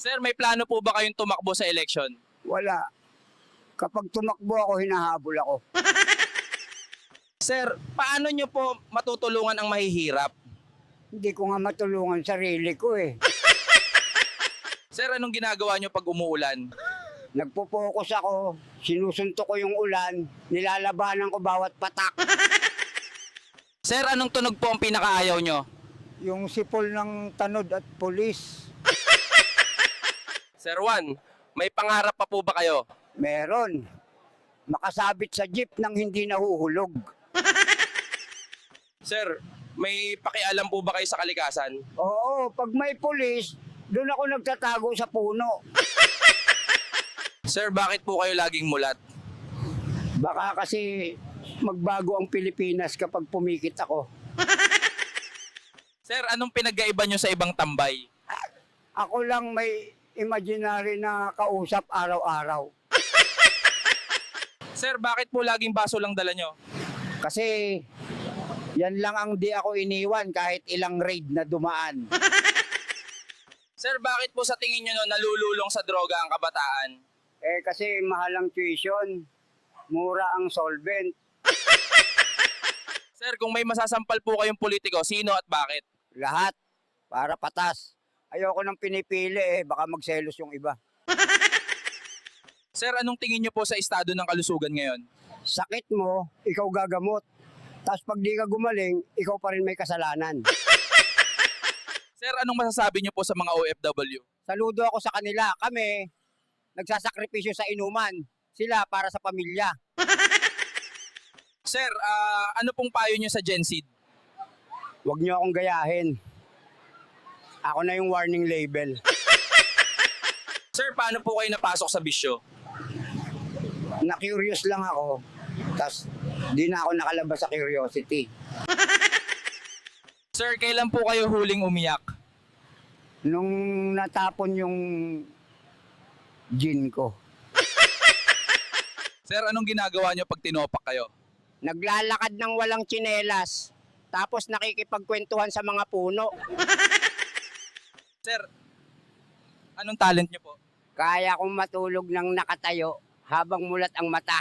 Sir, may plano po ba kayong tumakbo sa election? Wala. Kapag tumakbo ako, hinahabol ako. Sir, paano nyo po matutulungan ang mahihirap? Hindi ko nga matulungan sarili ko eh. Sir, anong ginagawa nyo pag umuulan? Nagpo-focus ako, sinusuntok ko yung ulan, nilalabanan ko bawat patak. Sir, anong tunog po ang pinakaayaw nyo? Yung sipol ng tanod at pulis. Sir Juan, may pangarap pa po ba kayo? Meron. Makasabit sa jeep nang hindi nahuhulog. Sir, may pakialam po ba kayo sa kalikasan? Oo, pag may pulis, doon ako nagtatago sa puno. Sir, bakit po kayo laging mulat? Baka kasi magbago ang Pilipinas kapag pumikit ako. Sir, anong pinagkaiba nyo sa ibang tambay? Ako lang may imaginary na kausap araw-araw. Sir, bakit po laging baso lang dala nyo? Kasi yan lang ang di ako iniwan kahit ilang raid na dumaan. Sir, bakit po sa tingin nyo nalululong sa droga ang kabataan? Eh kasi mahal ang tuition, mura ang solvent. Sir, kung may masasampal po kayong politiko, sino at bakit? Lahat para patas. Ayoko nang pinipili eh, baka magselos yung iba. Sir, anong tingin nyo po sa estado ng kalusugan ngayon? Sakit mo, ikaw gagamot. Tapos pag di ka gumaling, ikaw pa rin may kasalanan. Sir, anong masasabi nyo po sa mga OFW? Saludo ako sa kanila. Kami, nagsasakripisyo sa inuman. Sila para sa pamilya. Sir, ano pong payo nyo sa Gen Z? Huwag niyo akong gayahin. Ako na yung warning label. Sir, paano po kayo napasok sa bisyo? Na-curious lang ako. Tapos, di na ako nakalabas sa curiosity. Sir, kailan po kayo huling umiyak? Nung natapon yung gin ko. Sir, anong ginagawa nyo pag tinopak kayo? Naglalakad ng walang tsinelas. Tapos nakikipagkwentuhan sa mga puno. Sir, anong talent nyo po? Kaya kong matulog ng nakatayo habang mulat ang mata.